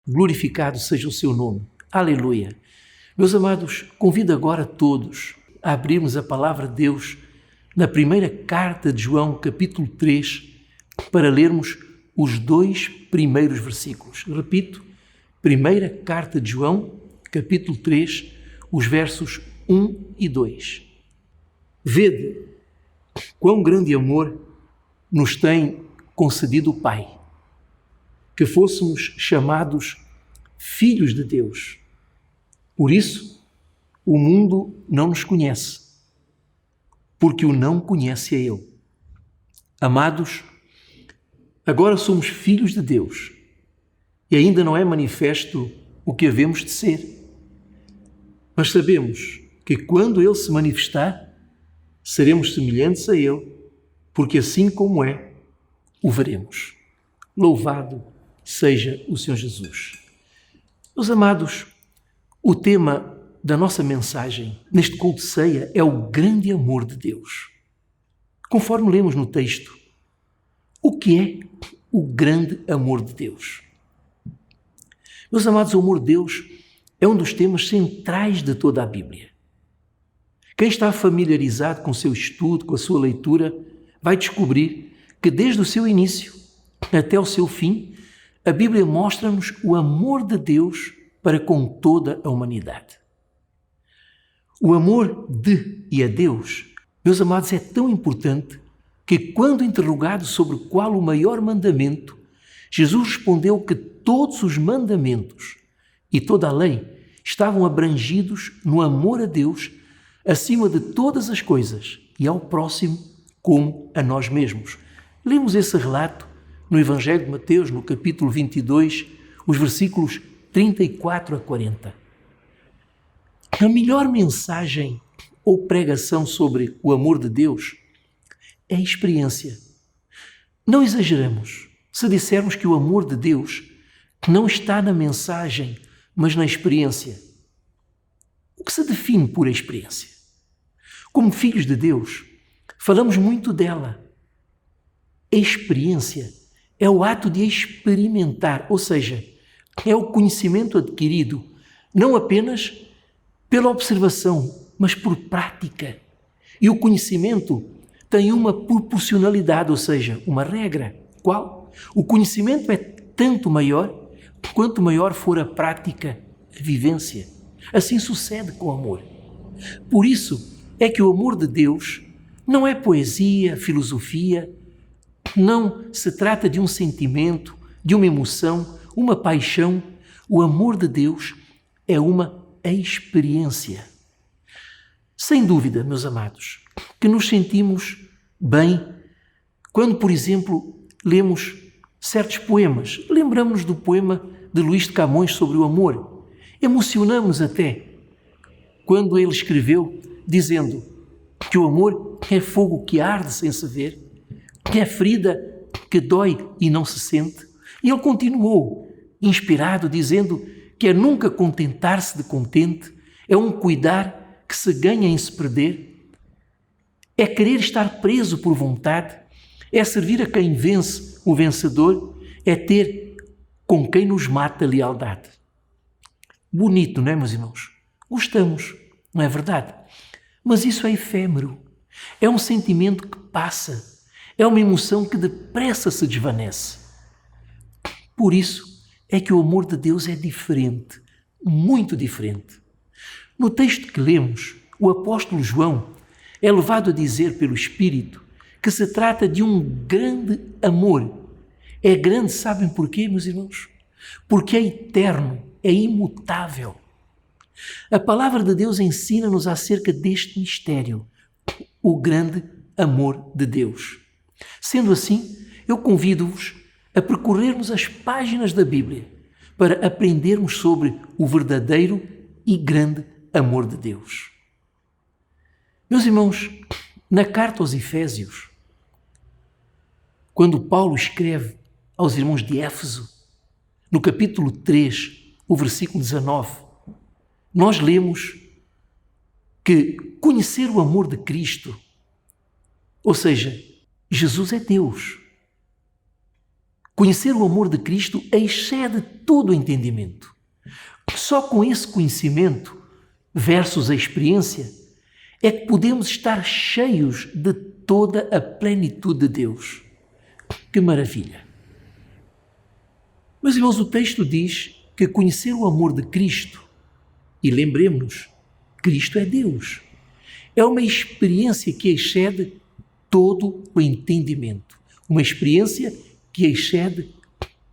Glorificado seja o seu nome. Aleluia. Meus amados, convido agora todos a abrirmos a palavra de Deus na primeira carta de João, capítulo 3, para lermos os 2 primeiros versículos. Repito, primeira carta de João, capítulo 3, os versos 1 e 2. Vede quão grande amor nos tem concedido o Pai, que fôssemos chamados filhos de Deus. Por isso, o mundo não nos conhece, porque o não conhece a Ele. Amados, agora somos filhos de Deus e ainda não é manifesto o que havemos de ser. Mas sabemos que quando Ele se manifestar, seremos semelhantes a Ele, porque assim como é, o veremos. Louvado seja o Senhor Jesus. Meus amados, o tema da nossa mensagem neste culto de ceia é o grande amor de Deus. Conforme lemos no texto, o que é o grande amor de Deus? Meus amados, o amor de Deus é um dos temas centrais de toda a Bíblia. Quem está familiarizado com o seu estudo, com a sua leitura, vai descobrir que desde o seu início até o seu fim, a Bíblia mostra-nos o amor de Deus para com toda a humanidade. O amor de e a Deus, meus amados, é tão importante que quando interrogado sobre qual o maior mandamento, Jesus respondeu que todos os mandamentos e toda a lei estavam abrangidos no amor a Deus acima de todas as coisas e ao próximo como a nós mesmos. Lemos esse relato no Evangelho de Mateus, no capítulo 22, os versículos 34 a 40. A melhor mensagem ou pregação sobre o amor de Deus é a experiência. Não exageramos se dissermos que o amor de Deus não está na mensagem, mas na experiência. O que se define por experiência? Como filhos de Deus, falamos muito dela. A experiência é o ato de experimentar, ou seja, é o conhecimento adquirido, não apenas pela observação, mas por prática. E o conhecimento tem uma proporcionalidade, ou seja, uma regra. Qual? O conhecimento é tanto maior quanto maior for a prática, a vivência. Assim sucede com o amor. Por isso é que o amor de Deus não é poesia, filosofia, não se trata de um sentimento, de uma emoção, uma paixão. O amor de Deus é uma experiência. Sem dúvida, meus amados, que nos sentimos bem quando, por exemplo, lemos certos poemas. Lembramos-nos do poema de Luís de Camões sobre o amor. Emocionamos-nos até quando ele escreveu dizendo que o amor é fogo que arde sem se ver, que é ferida que dói e não se sente. E ele continuou, inspirado, dizendo que é nunca contentar-se de contente, é um cuidar que se ganha em se perder, é querer estar preso por vontade, é servir a quem vence o vencedor, é ter com quem nos mata lealdade. Bonito, não é, meus irmãos? Gostamos, não é verdade? Mas isso é efêmero, é um sentimento que passa, é uma emoção que depressa se desvanece. Por isso é que o amor de Deus é diferente, muito diferente. No texto que lemos, o apóstolo João é levado a dizer pelo Espírito que se trata de um grande amor. É grande, sabem porquê, meus irmãos? Porque é eterno, é imutável. A palavra de Deus ensina-nos acerca deste mistério, o grande amor de Deus. Sendo assim, eu convido-vos a percorrermos as páginas da Bíblia para aprendermos sobre o verdadeiro e grande amor de Deus. Meus irmãos, na carta aos Efésios, quando Paulo escreve aos irmãos de Éfeso, no capítulo 3, o versículo 19, nós lemos que conhecer o amor de Cristo, ou seja, Jesus é Deus. Conhecer o amor de Cristo excede todo o entendimento. Só com esse conhecimento versus a experiência é que podemos estar cheios de toda a plenitude de Deus. Que maravilha! Meus irmãos, o texto diz que conhecer o amor de Cristo, e lembremos-nos, Cristo é Deus, é uma experiência que excede todo o entendimento. Uma experiência que excede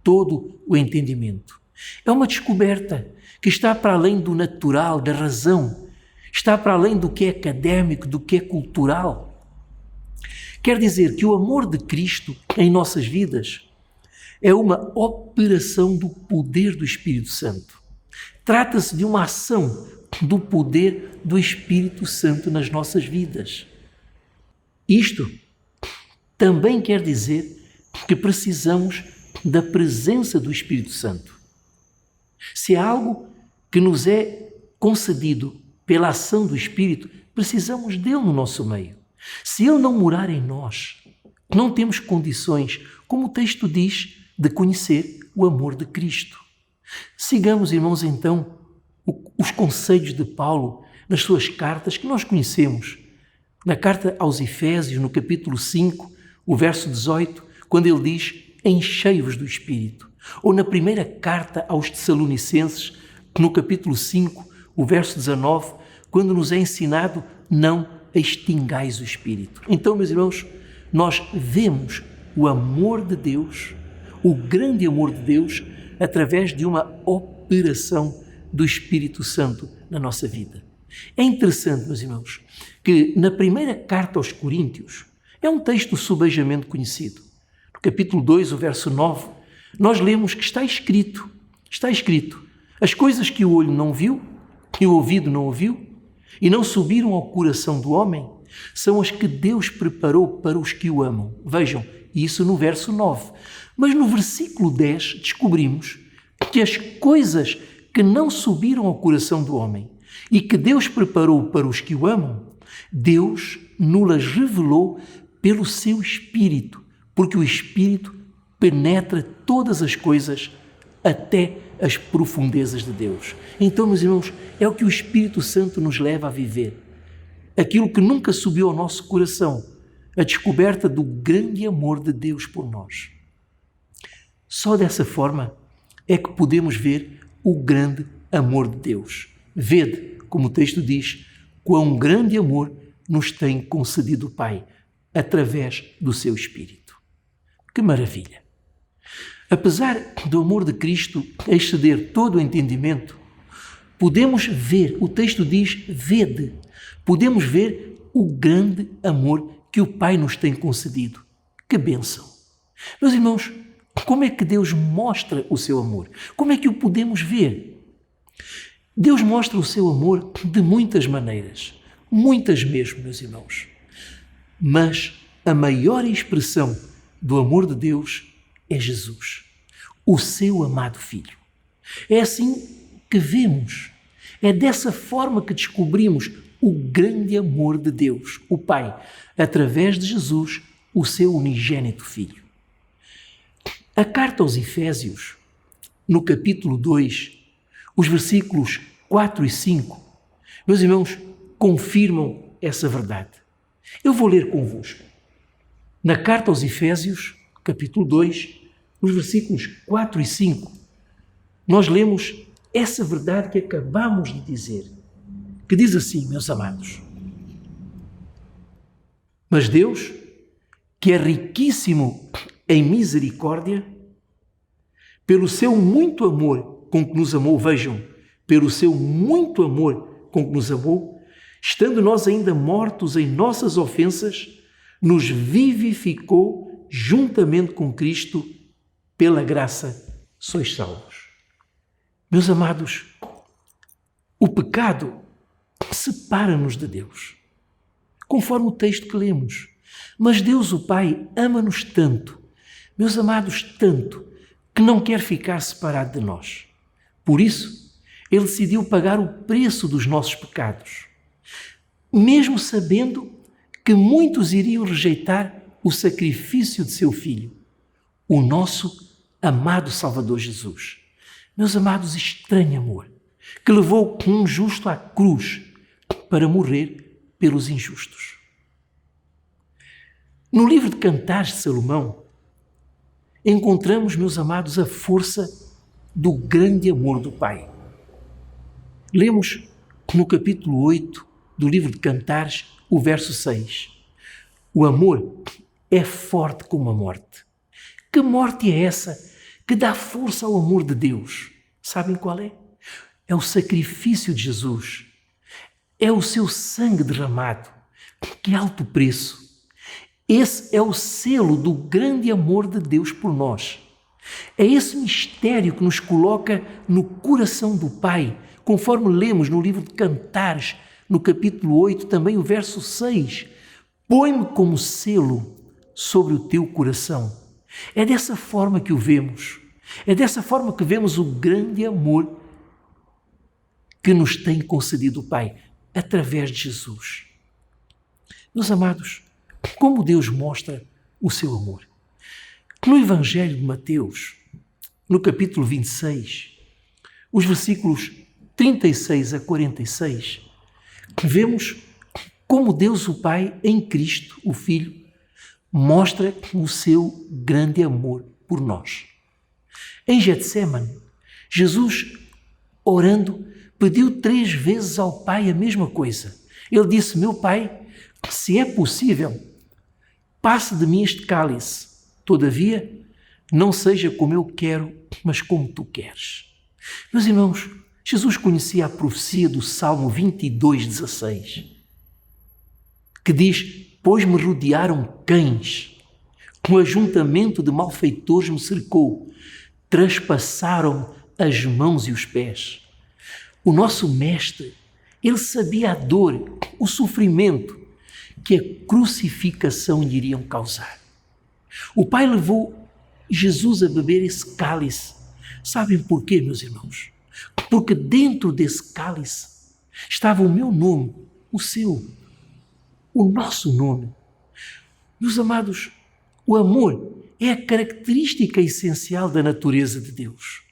todo o entendimento. É uma descoberta que está para além do natural, da razão, está para além do que é académico, do que é cultural. Quer dizer que o amor de Cristo em nossas vidas é uma operação do poder do Espírito Santo. Trata-se de uma ação do poder do Espírito Santo nas nossas vidas. Isto também quer dizer que precisamos da presença do Espírito Santo. Se há algo que nos é concedido pela ação do Espírito, precisamos dele no nosso meio. Se ele não morar em nós, não temos condições, como o texto diz, de conhecer o amor de Cristo. Sigamos, irmãos, então, os conselhos de Paulo nas suas cartas que nós conhecemos. Na carta aos Efésios, no capítulo 5, o verso 18, quando ele diz, enchei-vos do Espírito. Ou na primeira carta aos Tessalonicenses, no capítulo 5, o verso 19, quando nos é ensinado, não extingais o Espírito. Então, meus irmãos, nós vemos o amor de Deus, o grande amor de Deus, através de uma operação do Espírito Santo na nossa vida. É interessante, meus irmãos, que na primeira carta aos Coríntios, é um texto subejamente conhecido. No capítulo 2, o verso 9, nós lemos que está escrito, as coisas que o olho não viu, e o ouvido não ouviu, e não subiram ao coração do homem, são as que Deus preparou para os que o amam. Vejam, isso no verso 9. Mas no versículo 10 descobrimos que as coisas que não subiram ao coração do homem e que Deus preparou para os que o amam, Deus nos revelou pelo seu Espírito, porque o Espírito penetra todas as coisas até as profundezas de Deus. Então, meus irmãos, é o que o Espírito Santo nos leva a viver. Aquilo que nunca subiu ao nosso coração, a descoberta do grande amor de Deus por nós. Só dessa forma é que podemos ver o grande amor de Deus. Vede, como o texto diz, quão grande amor nos tem concedido o Pai, através do seu Espírito. Que maravilha! Apesar do amor de Cristo exceder todo o entendimento, podemos ver, o texto diz, vede, podemos ver o grande amor que o Pai nos tem concedido. Que bênção! Meus irmãos, como é que Deus mostra o seu amor? Como é que o podemos ver? Deus mostra o seu amor de muitas maneiras, muitas mesmo, meus irmãos. Mas a maior expressão do amor de Deus é Jesus, o seu amado Filho. É assim que vemos, é dessa forma que descobrimos o grande amor de Deus, o Pai, através de Jesus, o seu unigênito Filho. A carta aos Efésios, no capítulo 2, os versículos 4 e 5, meus irmãos, confirmam essa verdade. Eu vou ler convosco. Na carta aos Efésios, capítulo 2, os versículos 4 e 5, nós lemos essa verdade que acabamos de dizer, que diz assim, meus amados: mas Deus, que é riquíssimo em misericórdia, pelo seu muito amor com que nos amou, vejam, pelo seu muito amor com que nos amou, estando nós ainda mortos em nossas ofensas, nos vivificou juntamente com Cristo, pela graça sois salvos. Meus amados, o pecado separa-nos de Deus, conforme o texto que lemos. Mas Deus, o Pai, ama-nos tanto, meus amados, tanto, que não quer ficar separado de nós. Por isso, Ele decidiu pagar o preço dos nossos pecados. mesmo sabendo que muitos iriam rejeitar o sacrifício de seu Filho, o nosso amado Salvador Jesus. Meus amados, estranho amor, que levou um justo à cruz para morrer pelos injustos. No livro de Cantares de Salomão, encontramos, meus amados, a força do grande amor do Pai. Lemos no capítulo 8 do livro de Cantares, o verso 6. O amor é forte como a morte. Que morte é essa que dá força ao amor de Deus? Sabem qual é? É o sacrifício de Jesus. É o seu sangue derramado. Que alto preço! Esse é o selo do grande amor de Deus por nós. É esse mistério que nos coloca no coração do Pai, conforme lemos no livro de Cantares, no capítulo 8, também o verso 6. Põe-me como selo sobre o teu coração. É dessa forma que o vemos. É dessa forma que vemos o grande amor que nos tem concedido o Pai, através de Jesus. Meus amados, como Deus mostra o seu amor? No Evangelho de Mateus, no capítulo 26, os versículos 36 a 46, vemos como Deus o Pai, em Cristo, o Filho, mostra o seu grande amor por nós. Em Getsêmani, Jesus, orando, pediu 3 vezes ao Pai a mesma coisa. Ele disse: meu Pai, se é possível, passe de mim este cálice. Todavia, não seja como eu quero, mas como tu queres. Meus irmãos, Jesus conhecia a profecia do Salmo 22:16, que diz: pois me rodearam cães, um ajuntamento de malfeitores me cercou, traspassaram as mãos e os pés. O nosso mestre, ele sabia a dor, o sofrimento que a crucificação lhe iriam causar. O Pai levou Jesus a beber esse cálice. Sabem porquê, meus irmãos? Porque dentro desse cálice estava o meu nome, o seu, o nosso nome. Meus amados, o amor é a característica essencial da natureza de Deus.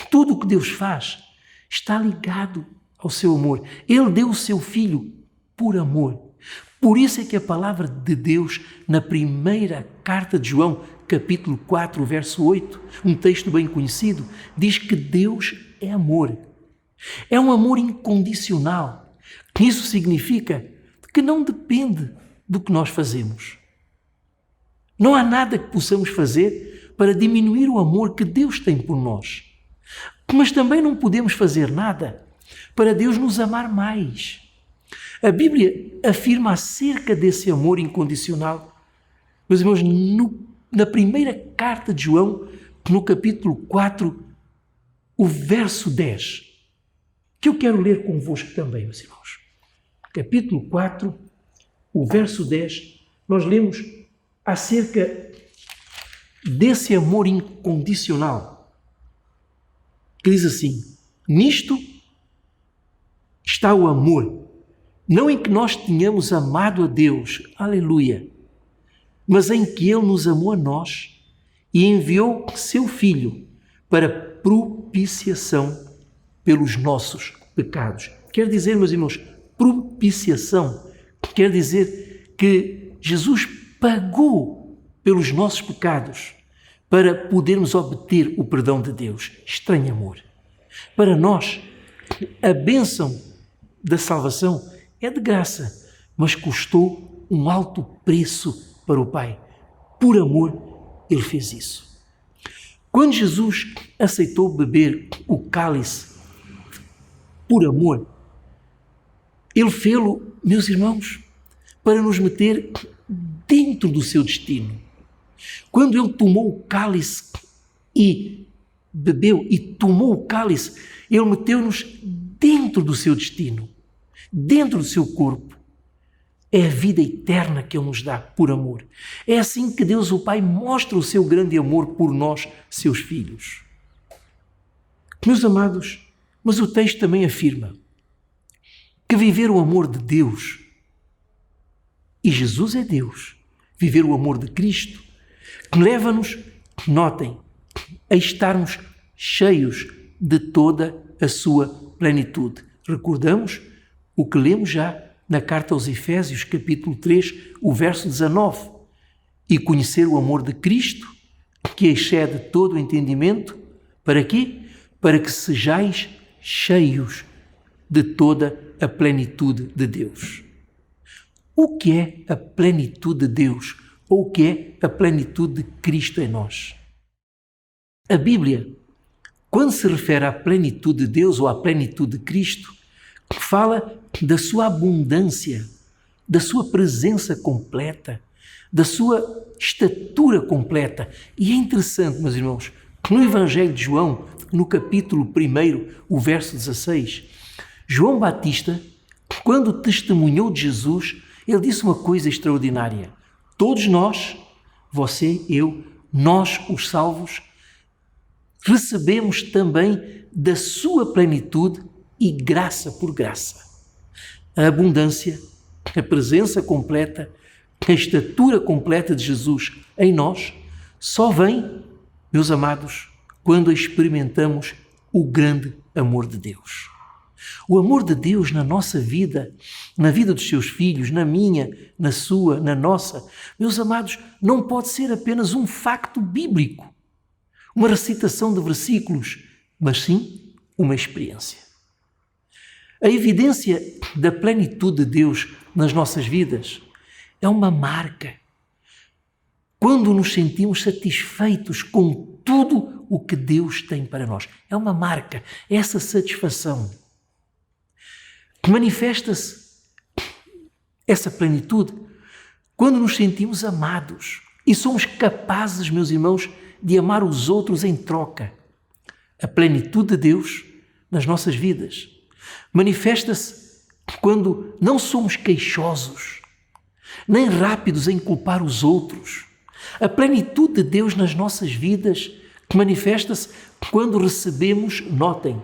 Tudo o que Deus faz está ligado ao seu amor. Ele deu o seu Filho por amor. Por isso é que a palavra de Deus, na primeira carta de João, capítulo 4, verso 8, um texto bem conhecido, diz que Deus é amor. É um amor incondicional. Isso significa que não depende do que nós fazemos. Não há nada que possamos fazer para diminuir o amor que Deus tem por nós. Mas também não podemos fazer nada para Deus nos amar mais. A Bíblia afirma acerca desse amor incondicional. Meus irmãos, na primeira carta de João, no capítulo 4, o verso 10, que eu quero ler convosco também, meus irmãos. Capítulo 4, o verso 10, nós lemos acerca desse amor incondicional, que diz assim: nisto está o amor, não em que nós tenhamos amado a Deus, aleluia, mas em que Ele nos amou a nós e enviou seu Filho para propiciação pelos nossos pecados. Quer dizer, meus irmãos, propiciação quer dizer que Jesus pagou pelos nossos pecados para podermos obter o perdão de Deus. Estranho amor. Para nós, a bênção da salvação é de graça, mas custou um alto preço para o Pai. Por amor, Ele fez isso. Quando Jesus aceitou beber o cálice por amor, Ele fê-lo, meus irmãos, para nos meter dentro do seu destino. Quando Ele tomou o cálice e bebeu e tomou o cálice, Ele meteu-nos dentro do seu destino, dentro do seu corpo. É a vida eterna que Ele nos dá por amor. É assim que Deus, o Pai, mostra o seu grande amor por nós, seus filhos. Meus amados, mas o texto também afirma que viver o amor de Deus, e Jesus é Deus, viver o amor de Cristo, que leva-nos, notem, a estarmos cheios de toda a sua plenitude. Recordamos o que lemos já na carta aos Efésios, capítulo 3, o verso 19. E conhecer o amor de Cristo, que excede todo o entendimento, para quê? Para que sejais cheios de toda a plenitude de Deus. O que é a plenitude de Deus? Ou o que é a plenitude de Cristo em nós? A Bíblia, quando se refere à plenitude de Deus ou à plenitude de Cristo, fala da sua abundância, da sua presença completa, da sua estatura completa. E é interessante, meus irmãos, que no Evangelho de João, no capítulo 1, o verso 16, João Batista, quando testemunhou de Jesus, ele disse uma coisa extraordinária. Todos nós, você, eu, nós, os salvos, recebemos também da sua plenitude e graça por graça. A abundância, a presença completa, a estatura completa de Jesus em nós só vem, meus amados, quando experimentamos o grande amor de Deus. O amor de Deus na nossa vida, na vida dos seus filhos, na minha, na sua, na nossa, meus amados, não pode ser apenas um facto bíblico, uma recitação de versículos, mas sim uma experiência. A evidência da plenitude de Deus nas nossas vidas é uma marca. Quando nos sentimos satisfeitos com tudo o que Deus tem para nós. É uma marca, essa satisfação. Manifesta-se essa plenitude quando nos sentimos amados e somos capazes, meus irmãos, de amar os outros em troca. A plenitude de Deus nas nossas vidas manifesta-se quando não somos queixosos, nem rápidos em culpar os outros. A plenitude de Deus nas nossas vidas manifesta-se quando recebemos, notem,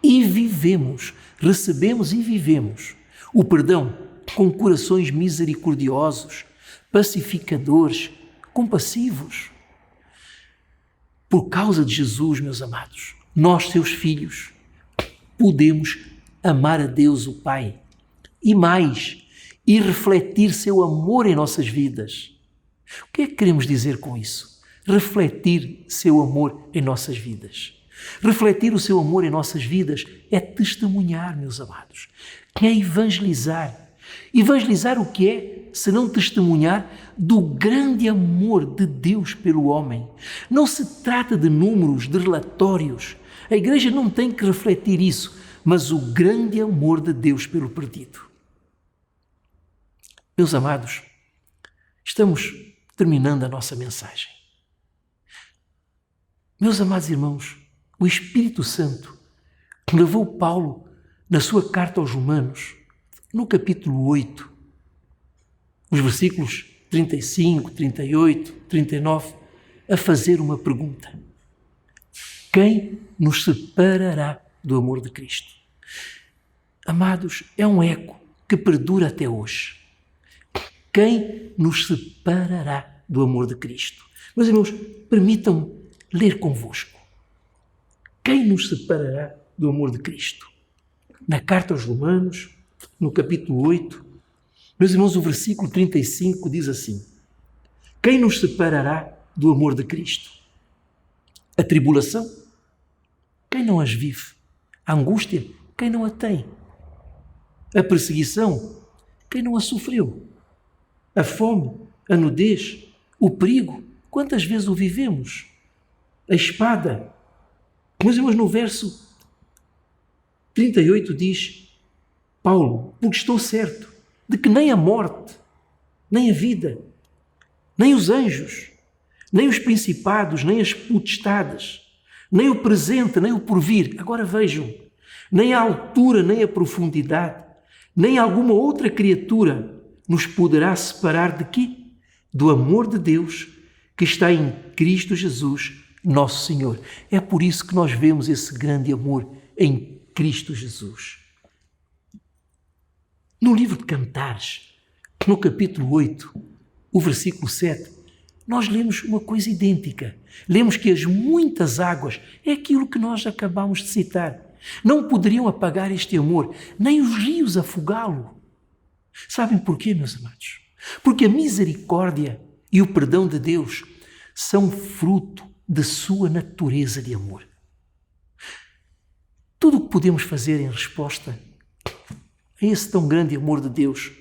e vivemos, recebemos e vivemos o perdão com corações misericordiosos, pacificadores, compassivos. Por causa de Jesus, meus amados, nós, seus filhos, podemos amar a Deus, o Pai, e mais, e refletir seu amor em nossas vidas. O que é que queremos dizer com isso? Refletir seu amor em nossas vidas. Refletir o seu amor em nossas vidas é testemunhar, meus amados, é evangelizar. Evangelizar o que é, se não testemunhar do grande amor de Deus pelo homem. Não se trata de números, de relatórios. A igreja não tem que refletir isso, mas o grande amor de Deus pelo perdido. Meus amados, estamos terminando a nossa mensagem. Meus amados irmãos, o Espírito Santo levou Paulo na sua carta aos Romanos, no capítulo 8, os versículos 35, 38, 39, a fazer uma pergunta. Quem nos separará do amor de Cristo? Amados, é um eco que perdura até hoje. Quem nos separará do amor de Cristo? Meus irmãos, permitam-me ler convosco. Quem nos separará do amor de Cristo? Na carta aos Romanos, no capítulo 8, meus irmãos, o versículo 35 diz assim: quem nos separará do amor de Cristo? A tribulação? Quem não as vive? A angústia? Quem não a tem? A perseguição? Quem não a sofreu? A fome? A nudez? O perigo? Quantas vezes o vivemos? A espada? Meus irmãos, no verso 38 diz Paulo: porque estou certo de que nem a morte, nem a vida, nem os anjos, nem os principados, nem as potestades, nem o presente, nem o porvir, agora vejam, nem a altura, nem a profundidade, nem alguma outra criatura nos poderá separar de quê? Do amor de Deus que está em Cristo Jesus, nosso Senhor. É por isso que nós vemos esse grande amor em Cristo Jesus. No livro de Cantares, no capítulo 8, o versículo 7, nós lemos uma coisa idêntica. Lemos que as muitas águas, é aquilo que nós acabamos de citar, não poderiam apagar este amor, nem os rios afogá-lo. Sabem porquê, meus amados? Porque a misericórdia e o perdão de Deus são fruto de sua natureza de amor. Tudo o que podemos fazer em resposta a esse tão grande amor de Deus,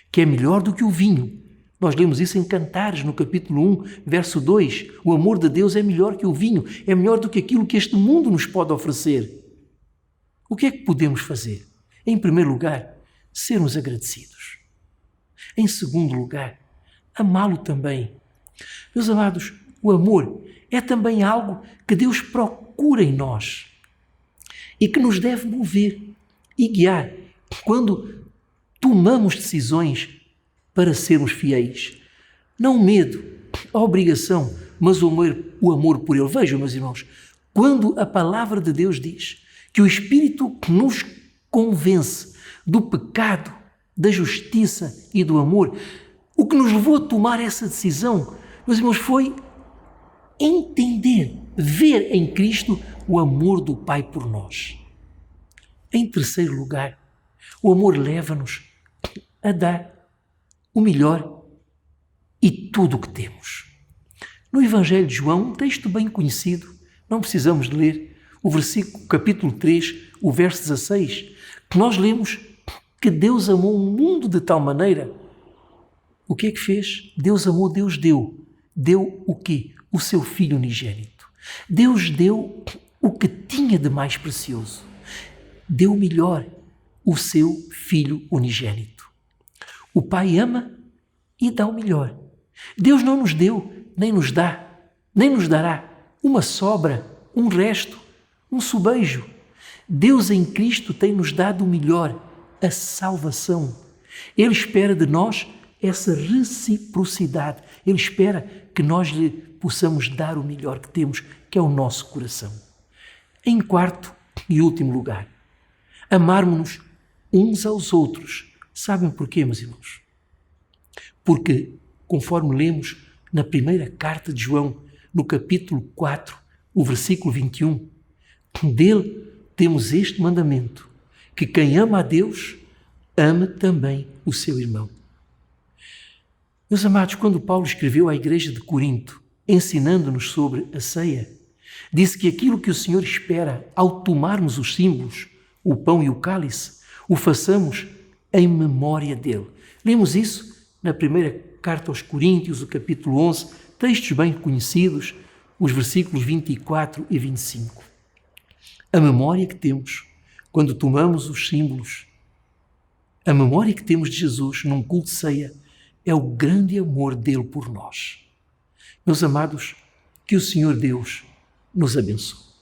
que é melhor do que o vinho. Nós lemos isso em Cantares, no capítulo 1, verso 2. O amor de Deus é melhor que o vinho, é melhor do que aquilo que este mundo nos pode oferecer. O que é que podemos fazer? Em primeiro lugar, sermos agradecidos. Em segundo lugar, amá-lo também. Meus amados, o amor é também algo que Deus procura em nós e que nos deve mover e guiar quando tomamos decisões para sermos fiéis. Não o medo, a obrigação, mas o amor por Ele. Vejam, meus irmãos, quando a palavra de Deus diz que o Espírito nos convence do pecado, da justiça e do amor, o que nos levou a tomar essa decisão, meus irmãos, foi entender, ver em Cristo o amor do Pai por nós. Em terceiro lugar, o amor leva-nos a dar o melhor e tudo o que temos. No Evangelho de João, um texto bem conhecido, não precisamos de ler, o versículo, capítulo 3, o verso 16, que nós lemos que Deus amou o mundo de tal maneira. O que é que fez? Deus amou, Deus deu. Deu o quê? O seu Filho unigênito. Deus deu o que tinha de mais precioso. Deu o melhor, o seu Filho unigênito. O Pai ama e dá o melhor. Deus não nos deu, nem nos dá, nem nos dará uma sobra, um resto, um sobejo. Deus em Cristo tem-nos dado o melhor, a salvação. Ele espera de nós essa reciprocidade. Ele espera que nós lhe possamos dar o melhor que temos, que é o nosso coração. Em quarto e último lugar, amarmos-nos uns aos outros. Sabem porquê, meus irmãos? Porque, conforme lemos na primeira carta de João, no capítulo 4, o versículo 21, dele temos este mandamento, que quem ama a Deus, ama também o seu irmão. Meus amados, quando Paulo escreveu à igreja de Corinto, ensinando-nos sobre a ceia, disse que aquilo que o Senhor espera ao tomarmos os símbolos, o pão e o cálice, o façamos em memória dele. Lemos isso na primeira carta aos Coríntios, o capítulo 11, textos bem conhecidos, os versículos 24 e 25. A memória que temos quando tomamos os símbolos, a memória que temos de Jesus num culto de ceia, é o grande amor dele por nós. Meus amados, que o Senhor Deus nos abençoe.